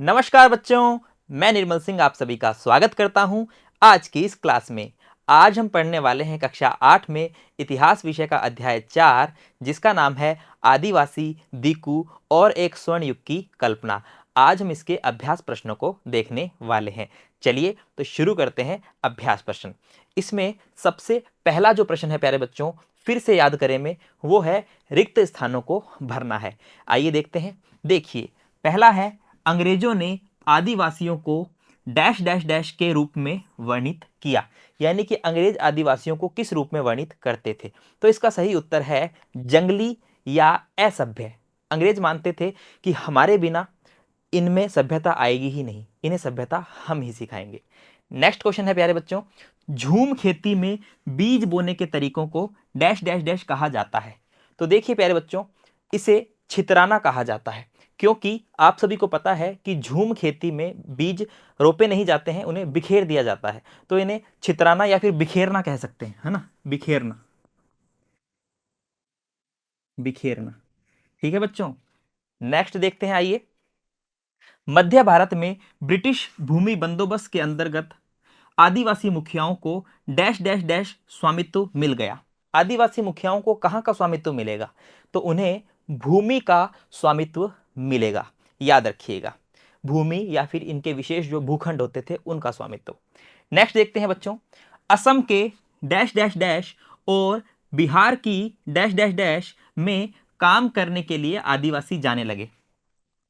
नमस्कार बच्चों, मैं निर्मल सिंह आप सभी का स्वागत करता हूं आज की इस क्लास में। आज हम पढ़ने वाले हैं कक्षा 8 में इतिहास विषय का अध्याय 4, जिसका नाम है आदिवासी, दीकू और एक स्वर्ण युग की कल्पना। आज हम इसके अभ्यास प्रश्नों को देखने वाले हैं। चलिए तो शुरू करते हैं अभ्यास प्रश्न। इसमें सबसे पहला जो प्रश्न है प्यारे बच्चों, फिर से याद करें में, वो है रिक्त स्थानों को भरना है। आइए देखते हैं। देखिए, पहला है अंग्रेजों ने आदिवासियों को डैश डैश डैश के रूप में वर्णित किया। यानी कि अंग्रेज आदिवासियों को किस रूप में वर्णित करते थे? तो इसका सही उत्तर है जंगली या असभ्य। अंग्रेज मानते थे कि हमारे बिना इनमें सभ्यता आएगी ही नहीं, इन्हें सभ्यता हम ही सिखाएंगे। नेक्स्ट क्वेश्चन है प्यारे बच्चों, झूम खेती में बीज बोने के तरीकों को डैश डैश डैश कहा जाता है। तो देखिए प्यारे बच्चों, इसे छितराना कहा जाता है, क्योंकि आप सभी को पता है कि झूम खेती में बीज रोपे नहीं जाते हैं, उन्हें बिखेर दिया जाता है। तो इन्हें छितराना या फिर बिखेरना कह सकते हैं, है ना? बिखेरना, बिखेरना। ठीक है बच्चों, नेक्स्ट देखते हैं। आइए, मध्य भारत में ब्रिटिश भूमि बंदोबस्त के अंतर्गत आदिवासी मुखियाओं को डैश डैश डैश स्वामित्व मिल गया। आदिवासी मुखियाओं को कहां का स्वामित्व मिलेगा? तो उन्हें भूमि का स्वामित्व मिलेगा। याद रखिएगा, भूमि या फिर इनके विशेष जो भूखंड होते थे उनका स्वामित्व। नेक्स्ट देखते हैं बच्चों, असम के डैश डैश डैश और बिहार की डैश डैश डैश में काम करने के लिए आदिवासी जाने लगे।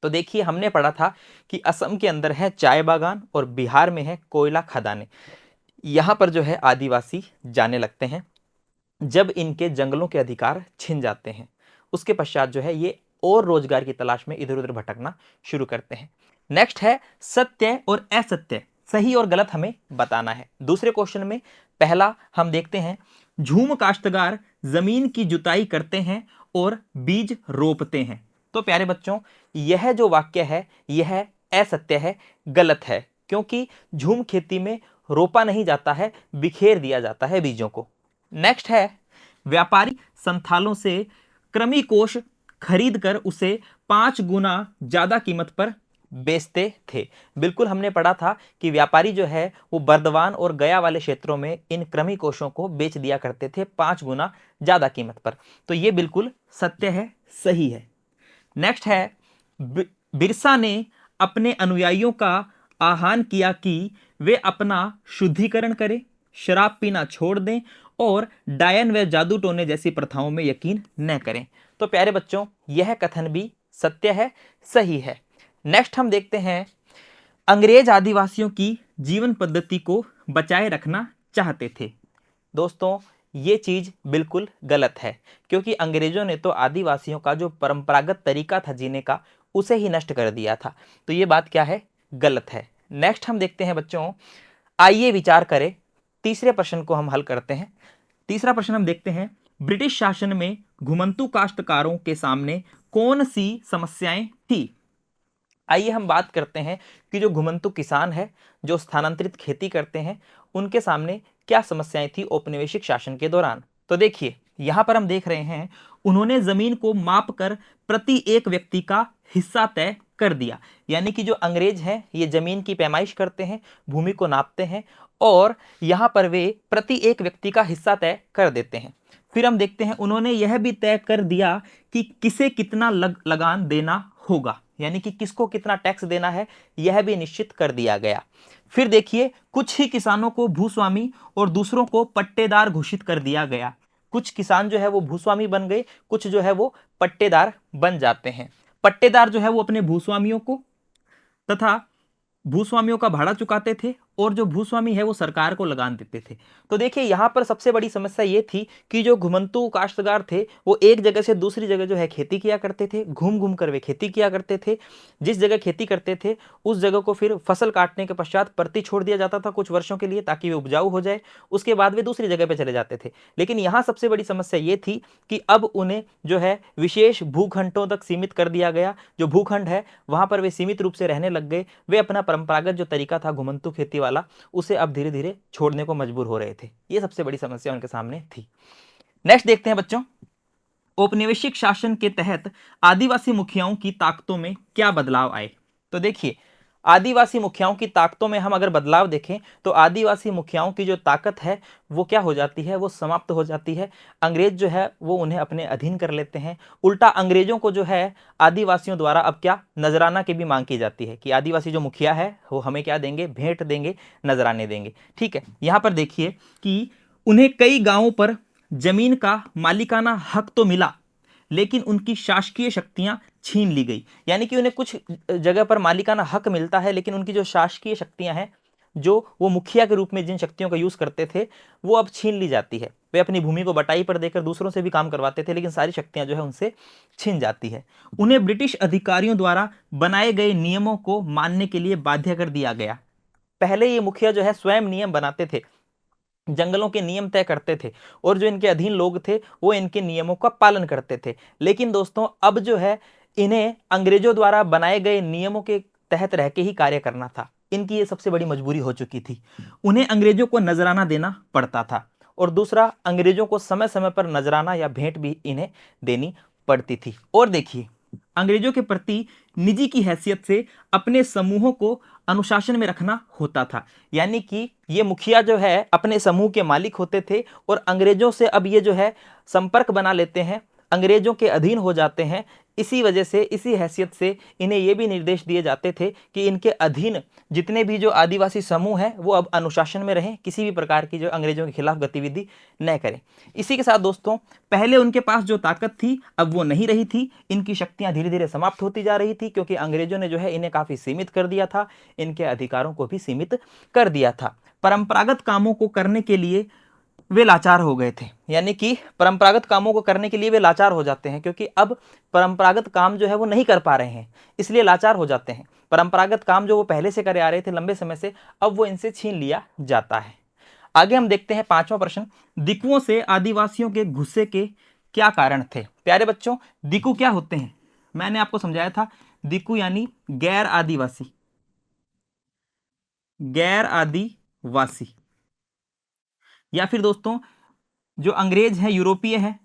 तो देखिए, हमने पढ़ा था कि असम के अंदर है चाय बागान और बिहार में है कोयला खदानें। यहाँ पर जो है आदिवासी जाने लगते हैं जब इनके जंगलों के अधिकार छिन जाते हैं। उसके पश्चात जो है ये और रोजगार की तलाश में इधर उधर भटकना शुरू करते हैं। नेक्स्ट है सत्य और असत्य, सही और गलत हमें बताना है। दूसरे क्वेश्चन में पहला हम देखते हैं, झूम काश्तकार जमीन की जुताई करते हैं और बीज रोपते हैं। तो प्यारे बच्चों, यह जो वाक्य है यह असत्य है, गलत है, क्योंकि झूम खेती में रोपा नहीं जाता है, बिखेर दिया जाता है बीजों को। नेक्स्ट है, व्यापारी संथालों से कृमि कोष खरीद कर उसे 5 गुना ज्यादा कीमत पर बेचते थे। बिल्कुल, हमने पढ़ा था कि व्यापारी जो है वो बर्दवान और गया वाले क्षेत्रों में इन कृमि कोषों को बेच दिया करते थे 5 गुना ज्यादा कीमत पर। तो ये बिल्कुल सत्य है, सही है। नेक्स्ट है, बिरसा ने अपने अनुयायियों का आह्वान किया कि वे अपना शुद्धिकरण करें, शराब पीना छोड़ दें और डायन व जादू टोने जैसी प्रथाओं में यकीन न करें। तो प्यारे बच्चों, यह कथन भी सत्य है, सही है। नेक्स्ट हम देखते हैं, अंग्रेज आदिवासियों की जीवन पद्धति को बचाए रखना चाहते थे। दोस्तों, ये चीज बिल्कुल गलत है, क्योंकि अंग्रेजों ने तो आदिवासियों का जो परंपरागत तरीका था जीने का उसे ही नष्ट कर दिया था। तो ये बात क्या है? गलत है। नेक्स्ट हम देखते हैं बच्चों, आइए विचार करें। तीसरे प्रश्न को हम हल करते हैं। तीसरा प्रश्न हम देखते हैं, ब्रिटिश शासन में घुमंतू काश्तकारों के सामने कौन सी समस्याएं थी? आइए हम बात करते हैं कि जो घुमंतु किसान है, जो स्थानांतरित खेती करते हैं, उनके सामने क्या समस्याएं थी औपनिवेशिक शासन के दौरान। तो देखिए, यहां पर हम देख रहे हैं, उन्होंने जमीन को माप कर प्रति एक व्यक्ति का हिस्सा तय कर दिया। यानी कि जो अंग्रेज हैं ये जमीन की पैमाइश करते हैं, भूमि को नापते हैं और यहां पर वे प्रति एक व्यक्ति का हिस्सा तय कर देते हैं। फिर हम देखते हैं, उन्होंने यह भी तय कर दिया कि किसे कितना लगान देना होगा, यानी कि किसको कितना टैक्स देना है, यह भी निश्चित कर दिया गया। फिर देखिए, कुछ ही किसानों को भूस्वामी और दूसरों को पट्टेदार घोषित कर दिया गया। कुछ किसान जो है वो भूस्वामी बन गए, कुछ जो है वो पट्टेदार बन जाते हैं। पट्टेदार जो है वो अपने भूस्वामियों को तथा भूस्वामियों का भाड़ा चुकाते थे और जो भूस्वामी है वो सरकार को लगान देते थे। तो देखिए, यहां पर सबसे बड़ी समस्या ये थी कि जो घुमंतू काश्तकार थे वो एक जगह से दूसरी जगह जो है खेती किया करते थे, घूम घूम कर वे खेती किया करते थे। जिस जगह खेती करते थे उस जगह को फिर फसल काटने के पश्चात परती छोड़ दिया जाता था कुछ वर्षों के लिए, ताकि वे उपजाऊ हो जाए। उसके बाद वे दूसरी जगह पर चले जाते थे। लेकिन यहाँ सबसे बड़ी समस्या ये थी कि अब उन्हें जो है विशेष भूखंडों तक सीमित कर दिया गया। जो भूखंड है वहां पर वे सीमित रूप से रहने लग गए। वे अपना परंपरागत जो तरीका था घुमंतू खेती वाला, उसे अब धीरे धीरे छोड़ने को मजबूर हो रहे थे। ये सबसे बड़ी समस्या उनके सामने थी। नेक्स्ट देखते हैं बच्चों, औपनिवेशिक शासन के तहत आदिवासी मुखियाओं की ताकतों में क्या बदलाव आए। तो देखिए, आदिवासी मुखियाओं की ताकतों में हम अगर बदलाव देखें तो आदिवासी मुखियाओं की जो ताकत है वो क्या हो जाती है, वो समाप्त हो जाती है। अंग्रेज जो है वो उन्हें अपने अधीन कर लेते हैं। उल्टा अंग्रेजों को जो है आदिवासियों द्वारा अब क्या नजराना की भी मांग की जाती है कि आदिवासी जो मुखिया है वो हमें क्या देंगे, भेंट देंगे, नजराने देंगे। ठीक है, यहां पर देखिए कि उन्हें कई गांवों पर जमीन का मालिकाना हक तो मिला, लेकिन उनकी शासकीय शक्तियां छीन ली गई। यानी कि उन्हें कुछ जगह पर मालिकाना हक मिलता है, लेकिन उनकी जो शासकीय शक्तियां हैं, जो वो मुखिया के रूप में जिन शक्तियों का यूज करते थे, वो अब छीन ली जाती है। वे अपनी भूमि को बटाई पर देकर दूसरों से भी काम करवाते थे, लेकिन सारी शक्तियां जो है उनसे छीन जाती है। उन्हें ब्रिटिश अधिकारियों द्वारा बनाए गए नियमों को मानने के लिए बाध्य कर दिया गया। पहले ये मुखिया जो है स्वयं नियम बनाते थे, जंगलों के नियम तय करते थे, और जो इनके अधीन लोग थे वो इनके नियमों का पालन करते थे। लेकिन दोस्तों अब जो है इन्हें अंग्रेजों द्वारा बनाए गए नियमों के तहत रह के ही कार्य करना था। इनकी ये सबसे बड़ी मजबूरी हो चुकी थी। उन्हें अंग्रेजों को नजराना देना पड़ता था, और दूसरा अंग्रेजों को समय समय पर नजराना या भेंट भी इन्हें देनी पड़ती थी। और देखिए, अंग्रेजों के प्रति निजी की हैसियत से अपने समूहों को अनुशासन में रखना होता था। यानी कि ये मुखिया जो है अपने समूह के मालिक होते थे, और अंग्रेजों से अब ये जो है संपर्क बना लेते हैं, अंग्रेजों के अधीन हो जाते हैं। इसी वजह से, इसी हैसियत से इन्हें ये भी निर्देश दिए जाते थे कि इनके अधीन जितने भी जो आदिवासी समूह हैं वो अब अनुशासन में रहें, किसी भी प्रकार की जो अंग्रेजों के खिलाफ गतिविधि न करें। इसी के साथ दोस्तों, पहले उनके पास जो ताकत थी अब वो नहीं रही थी। इनकी शक्तियां धीरे धीरे समाप्त होती जा रही थी, क्योंकि अंग्रेजों ने जो है इन्हें काफी सीमित कर दिया था, इनके अधिकारों को भी सीमित कर दिया था। परंपरागत कामों को करने के लिए वे लाचार हो गए थे। यानी कि परंपरागत कामों को करने के लिए वे लाचार हो जाते हैं, क्योंकि अब परंपरागत काम जो है वो नहीं कर पा रहे हैं, इसलिए लाचार हो जाते हैं। परंपरागत काम जो वो पहले से करे आ रहे थे लंबे समय से, अब वो इनसे छीन लिया जाता है। आगे हम देखते हैं 5वां प्रश्न, दिकुओं से आदिवासियों के गुस्से के क्या कारण थे। प्यारे बच्चों, दिकु क्या होते हैं? मैंने आपको समझाया था, दिकु यानी गैर आदिवासी, गैर आदिवासी, या फिर दोस्तों जो अंग्रेज हैं, यूरोपीय हैं,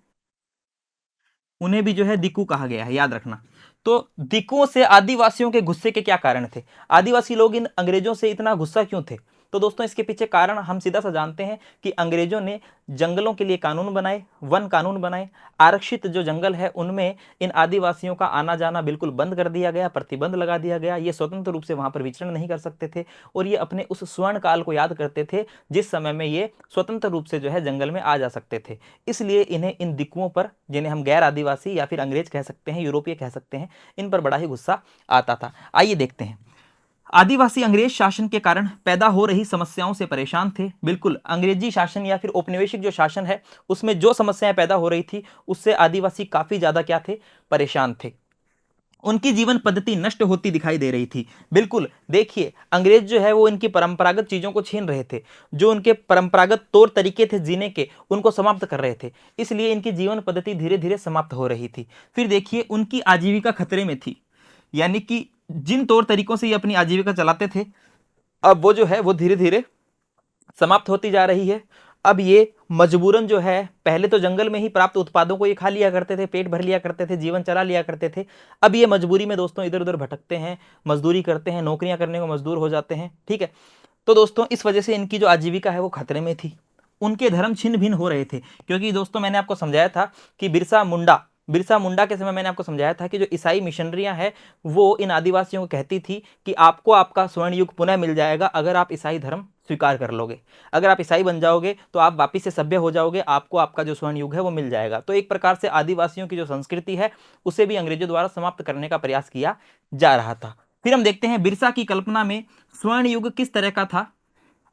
उन्हें भी जो है दिकु कहा गया है, याद रखना। तो दिकुओं से आदिवासियों के गुस्से के क्या कारण थे? आदिवासी लोग इन अंग्रेजों से इतना गुस्सा क्यों थे? तो दोस्तों इसके पीछे कारण हम सीधा सा जानते हैं कि अंग्रेजों ने जंगलों के लिए कानून बनाए, वन कानून बनाए। आरक्षित जो जंगल है उनमें इन आदिवासियों का आना जाना बिल्कुल बंद कर दिया गया, प्रतिबंध लगा दिया गया। ये स्वतंत्र रूप से वहां पर विचरण नहीं कर सकते थे, और ये अपने उस स्वर्ण काल को याद करते थे जिस समय में ये स्वतंत्र रूप से जो है जंगल में आ जा सकते थे। इसलिए इन्हें इन दिकुओं पर, जिन्हें हम गैर आदिवासी या फिर अंग्रेज कह सकते हैं, यूरोपीय कह सकते हैं, इन पर बड़ा ही गुस्सा आता था। आइए देखते हैं। आदिवासी अंग्रेज शासन के कारण पैदा हो रही समस्याओं से परेशान थे। बिल्कुल, अंग्रेजी शासन या फिर औपनिवेशिक जो शासन है उसमें जो समस्याएं पैदा हो रही थी उससे आदिवासी काफी ज्यादा क्या थे, परेशान थे। उनकी जीवन पद्धति नष्ट होती दिखाई दे रही थी। बिल्कुल, देखिए अंग्रेज जो है वो इनकी परंपरागत चीजों को छीन रहे थे, जो उनके परंपरागत तौर तरीके थे जीने के, उनको समाप्त कर रहे थे। इसलिए इनकी जीवन पद्धति धीरे धीरे समाप्त हो रही थी। फिर देखिए, उनकी आजीविका खतरे में थी। यानी कि जिन तौर तरीकों से ये अपनी आजीविका चलाते थे, अब वो जो है वो धीरे धीरे समाप्त होती जा रही है। अब ये मजबूरन जो है, पहले तो जंगल में ही प्राप्त उत्पादों को ये खा लिया करते थे, पेट भर लिया करते थे, जीवन चला लिया करते थे। अब ये मजबूरी में दोस्तों इधर उधर भटकते हैं, मजदूरी करते हैं, नौकरियां करने को मजदूर हो जाते हैं। ठीक है, तो दोस्तों इस वजह से इनकी जो आजीविका है वो खतरे में थी। उनके धर्म छिन्न भिन्न हो रहे थे, क्योंकि दोस्तों मैंने आपको समझाया था कि बिरसा मुंडा के समय मैंने आपको समझाया था कि जो ईसाई मिशनरियां हैं वो इन आदिवासियों को कहती थी कि आपको आपका स्वर्ण युग पुनः मिल जाएगा अगर आप ईसाई धर्म स्वीकार कर लोगे। अगर आप ईसाई बन जाओगे तो आप वापिस से सभ्य हो जाओगे, आपको आपका जो स्वर्ण युग है वो मिल जाएगा। तो एक प्रकार से आदिवासियों की जो संस्कृति है उसे भी अंग्रेजों द्वारा समाप्त करने का प्रयास किया जा रहा था। फिर हम देखते हैं बिरसा की कल्पना में स्वर्ण युग किस तरह का था।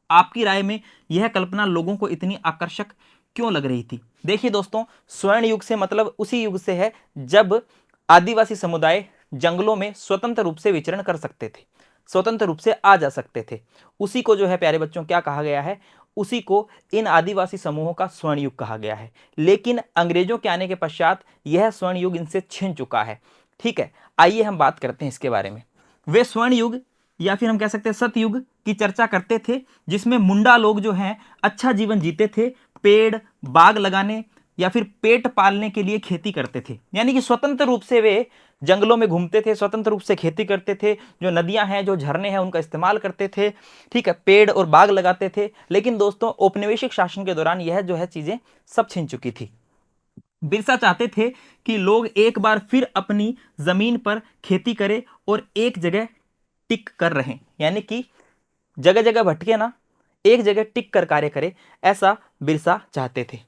आपकी राय में यह कल्पना लोगों को इतनी आकर्षक क्यों लग रही थी? देखिए दोस्तों, स्वर्ण युग से मतलब उसी युग से है जब आदिवासी समुदाय जंगलों में स्वतंत्र रूप से विचरण कर सकते थे, स्वतंत्र रूप से आ जा सकते थे। उसी को जो है प्यारे बच्चों क्या कहा गया है, उसी को इन आदिवासी समूहों का स्वर्ण युग कहा गया है। लेकिन अंग्रेजों के आने के पश्चात यह स्वर्ण युग इनसे छिन चुका है। ठीक है, आइए हम बात करते हैं इसके बारे में। वे स्वर्ण युग या फिर हम कह सकते हैं सतयुग की चर्चा करते थे, जिसमें मुंडा लोग जो हैं अच्छा जीवन जीते थे, पेड़ बाग लगाने या फिर पेट पालने के लिए खेती करते थे, यानी कि स्वतंत्र रूप से वे जंगलों में घूमते थे, स्वतंत्र रूप से खेती करते थे, जो नदियां हैं, जो झरने हैं, उनका इस्तेमाल करते थे, ठीक है, पेड़ और बाग लगाते थे। लेकिन दोस्तों औपनिवेशिक शासन के दौरान यह जो है चीजें सब छिन चुकी थी। बिरसा चाहते थे कि लोग एक बार फिर अपनी जमीन पर खेती करें और एक जगह टिक कर रहें, यानी कि जगह जगह भटके ना, एक जगह टिक कर कार्य करें, ऐसा बिरसा चाहते थे।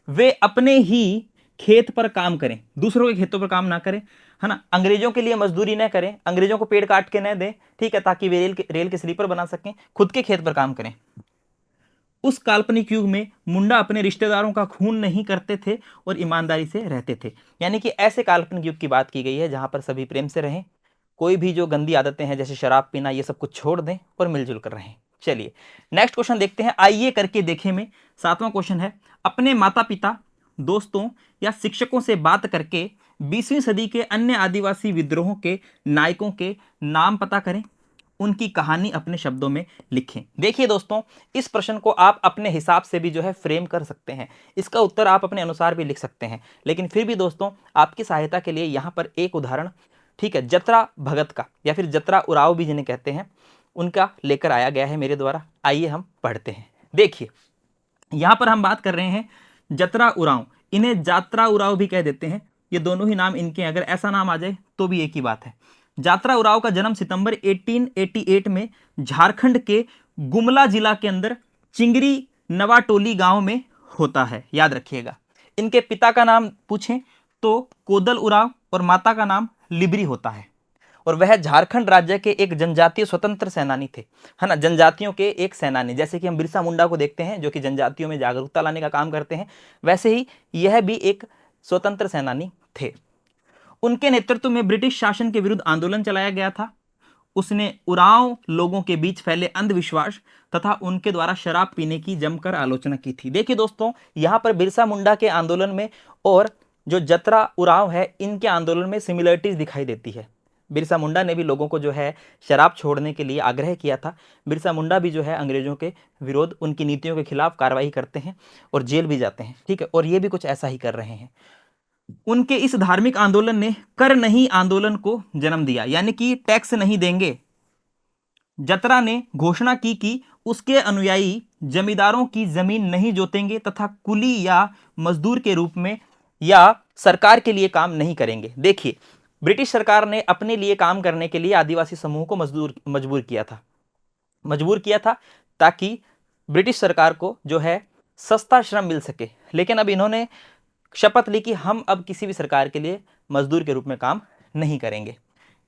वे अपने ही खेत पर काम करें, दूसरों के खेतों पर काम ना करें, है ना, अंग्रेजों के लिए मजदूरी न करें, अंग्रेजों को पेड़ काट के न दें, ठीक है, ताकि वे रेल के स्लीपर बना सकें, खुद के खेत पर काम करें। उस काल्पनिक युग में मुंडा अपने रिश्तेदारों का खून नहीं करते थे और ईमानदारी से रहते थे, यानी कि ऐसे काल्पनिक युग की बात की गई है जहां पर सभी प्रेम से रहें, कोई भी जो गंदी आदतें हैं जैसे शराब पीना ये सब कुछ छोड़ दें और मिलजुल कर रहें। चलिए नेक्स्ट क्वेश्चन देखते हैं, आइए करके देखें में 7वां क्वेश्चन है, अपने माता पिता, दोस्तों या शिक्षकों से बात करके 20वीं सदी के अन्य आदिवासी विद्रोहों के नायकों के नाम पता करें, उनकी कहानी अपने शब्दों में लिखें। देखिए दोस्तों, इस प्रश्न को आप अपने हिसाब से भी जो है फ्रेम कर सकते हैं, इसका उत्तर आप अपने अनुसार भी लिख सकते हैं, लेकिन फिर भी दोस्तों आपकी सहायता के लिए यहाँ पर एक उदाहरण, ठीक है, जतरा भगत का या फिर जतरा उराव भी जिन्हें कहते हैं, उनका लेकर आया गया है मेरे द्वारा। आइए हम पढ़ते हैं। देखिए यहाँ पर हम बात कर रहे हैं जतरा उराव, इन्हें जात्रा उराव भी कह देते हैं, ये दोनों ही नाम इनके, अगर ऐसा नाम आ जाए तो भी एक ही बात है। जात्रा उराव का जन्म सितंबर 1888 में झारखंड के गुमला जिला के अंदर चिंगरी नवाटोली गांव में होता है, याद रखिएगा। इनके पिता का नाम पूछें तो कोदल उराव और माता का नाम लिबरी होता है, और वह झारखंड राज्य के एक जनजातीय स्वतंत्र सेनानी थे, है ना, जनजातियों के एक सेनानी, जैसे कि हम बिरसा मुंडा को देखते हैं जो कि जनजातियों में जागरूकता लाने का काम करते हैं, वैसे ही यह भी एक स्वतंत्र सेनानी थे। उनके नेतृत्व में ब्रिटिश शासन के विरुद्ध आंदोलन चलाया गया था। उसने उरांव लोगों के बीच फैले अंधविश्वास तथा उनके द्वारा शराब पीने की जमकर आलोचना की थी। देखिए दोस्तों, यहां पर बिरसा मुंडा के आंदोलन में और जो जतरा उरांव है इनके आंदोलन में सिमिलरिटीज दिखाई देती है। बिरसा मुंडा ने भी लोगों को जो है शराब छोड़ने के लिए आग्रह किया था। बिरसा मुंडा भी जो है अंग्रेजों के विरोध, उनकी नीतियों के खिलाफ कार्रवाई करते हैं और जेल भी जाते हैं, ठीक है, और ये भी कुछ ऐसा ही कर रहे हैं। उनके इस धार्मिक आंदोलन ने कर नहीं आंदोलन को जन्म दिया, यानी कि टैक्स नहीं देंगे। जतरा ने घोषणा की कि उसके अनुयायी जमींदारों की जमीन नहीं जोतेंगे तथा कुली या मजदूर के रूप में या सरकार के लिए काम नहीं करेंगे। देखिए, ब्रिटिश सरकार ने अपने लिए काम करने के लिए आदिवासी समूह को मजबूर किया था ताकि ब्रिटिश सरकार को जो है सस्ता श्रम मिल सके। लेकिन अब इन्होंने शपथ ली कि हम अब किसी भी सरकार के लिए मजदूर के रूप में काम नहीं करेंगे।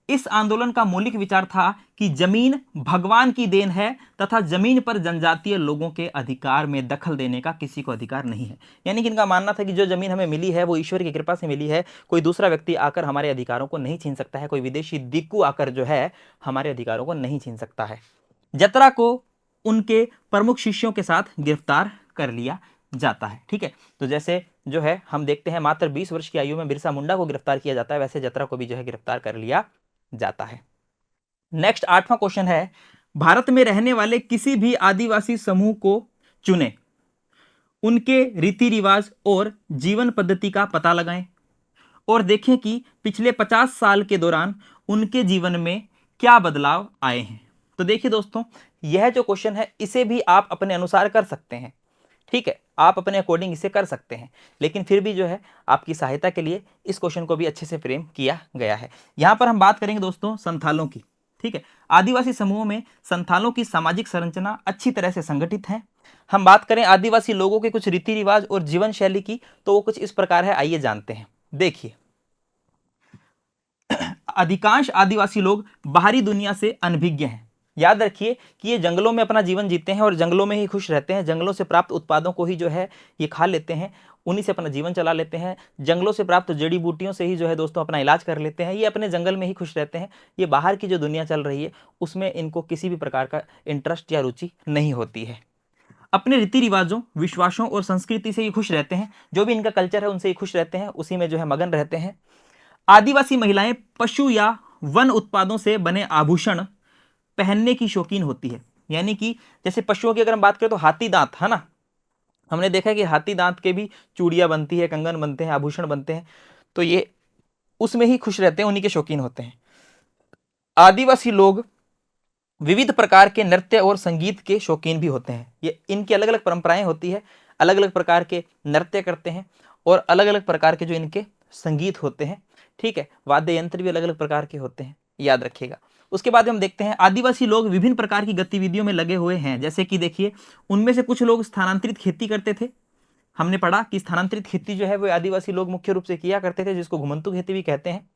इस आंदोलन का मौलिक विचार था कि जमीन भगवान की देन है तथा जमीन पर जनजातीय लोगों के अधिकार में दखल देने का किसी को अधिकार नहीं है। यानी कि इनका मानना था कि जो जमीन हमें मिली है वो ईश्वर की कृपा से मिली है, कोई दूसरा व्यक्ति आकर हमारे अधिकारों को नहीं छीन सकता है, कोई विदेशी दिक्कू आकर जो है हमारे अधिकारों को नहीं छीन सकता है। जतरा को उनके प्रमुख शिष्यों के साथ गिरफ्तार कर लिया जाता है, ठीक है। तो जैसे जो है हम देखते हैं मात्र 20 वर्ष की आयु में बिरसा मुंडा को गिरफ्तार किया जाता है, वैसे जतरा को भी जो है गिरफ्तार कर लिया जाता है। नेक्स्ट 8वां क्वेश्चन है, भारत में रहने वाले किसी भी आदिवासी समूह को चुनें, उनके रीति रिवाज और जीवन पद्धति का पता लगाएं और देखें कि पिछले 50 साल के दौरान उनके जीवन में क्या बदलाव आए हैं। तो देखिए दोस्तों, यह जो क्वेश्चन है इसे भी आप अपने अनुसार कर सकते हैं, ठीक है, आप अपने अकॉर्डिंग इसे कर सकते हैं, लेकिन फिर भी जो है आपकी सहायता के लिए इस क्वेश्चन को भी अच्छे से फ्रेम किया गया है। यहां पर हम बात करेंगे दोस्तों संथालों की, ठीक है। आदिवासी समूहों में संथालों की सामाजिक संरचना अच्छी तरह से संगठित है। हम बात करें आदिवासी लोगों के कुछ रीति रिवाज और जीवन शैली की, तो वो कुछ इस प्रकार है, आइए जानते हैं। देखिए, अधिकांश आदिवासी लोग बाहरी दुनिया से अनभिज्ञ हैं। याद रखिए कि ये जंगलों में अपना जीवन जीते हैं और जंगलों में ही खुश रहते हैं, जंगलों से प्राप्त उत्पादों को ही जो है ये खा लेते हैं, उन्हीं से अपना जीवन चला लेते हैं, जंगलों से प्राप्त जड़ी बूटियों से ही जो है दोस्तों अपना इलाज कर लेते हैं, ये अपने जंगल में ही खुश रहते हैं। ये बाहर की जो दुनिया चल रही है उसमें इनको किसी भी प्रकार का इंटरेस्ट या रुचि नहीं होती है। अपने रीति रिवाजों, विश्वासों और संस्कृति से ही खुश रहते हैं, जो भी इनका कल्चर है उनसे ही खुश रहते हैं, उसी में जो है मगन रहते हैं। आदिवासी महिलाएं पशु या वन उत्पादों से बने आभूषण पहनने की शौकीन होती है, यानी कि जैसे पशुओं की अगर हम बात करें तो हाथी दांत, है ना, हमने देखा है कि हाथी दांत के भी चूड़ियां बनती है, कंगन बनते हैं, आभूषण बनते हैं, तो ये उसमें ही खुश रहते हैं, उन्हीं के शौकीन होते हैं। आदिवासी लोग विविध प्रकार के नृत्य और संगीत के शौकीन भी होते हैं। ये इनकी अलग अलग परंपराएं होती है, अलग अलग प्रकार के नृत्य करते हैं और अलग अलग प्रकार के जो इनके संगीत होते हैं, ठीक है, वाद्य यंत्र भी अलग अलग प्रकार के होते हैं, याद रखिएगा। उसके बाद हम देखते हैं आदिवासी लोग विभिन्न प्रकार की गतिविधियों में लगे हुए हैं, जैसे कि देखिए उनमें से कुछ लोग स्थानांतरित खेती करते थे। हमने पढ़ा कि स्थानांतरित खेती जो है वो आदिवासी लोग मुख्य रूप से किया करते थे, जिसको घुमंतू खेती भी कहते हैं।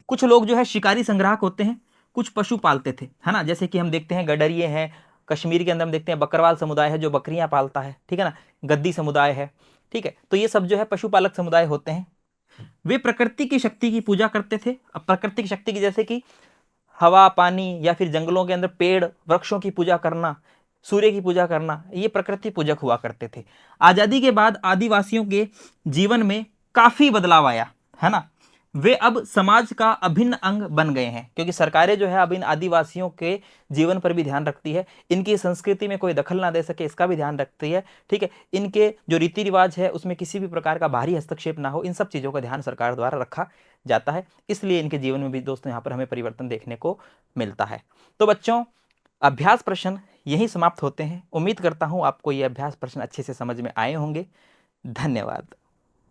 कुछ लोग जो है शिकारी संग्राहक होते हैं, कुछ पशु पालते थे, है ना, जैसे कि हम देखते हैं गडरिये हैं, कश्मीर के अंदर हम देखते हैं बकरवाल समुदाय है जो बकरियां पालता है, ठीक है ना, गद्दी समुदाय है, ठीक है, तो ये सब जो है पशुपालक समुदाय होते हैं। वे प्रकृति की शक्ति की पूजा करते थे। अब प्रकृति की शक्ति की जैसे कि हवा, पानी या फिर जंगलों के अंदर पेड़ वृक्षों की पूजा करना, सूर्य की पूजा करना, ये प्रकृति पूजक हुआ करते थे। आजादी के बाद आदिवासियों के जीवन में काफी बदलाव आया, है ना, वे अब समाज का अभिन्न अंग बन गए हैं, क्योंकि सरकारें जो है अब इन आदिवासियों के जीवन पर भी ध्यान रखती है, इनकी संस्कृति में कोई दखल ना दे सके इसका भी ध्यान रखती है, ठीक है, इनके जो रीति रिवाज है उसमें किसी भी प्रकार का बाहरी हस्तक्षेप ना हो, इन सब चीज़ों का ध्यान सरकार द्वारा रखा जाता है। इसलिए इनके जीवन में भी दोस्तों यहाँ पर हमें परिवर्तन देखने को मिलता है। तो बच्चों, अभ्यास प्रश्न यहीं समाप्त होते हैं। उम्मीद करता हूँ आपको ये अभ्यास प्रश्न अच्छे से समझ में आए होंगे। धन्यवाद।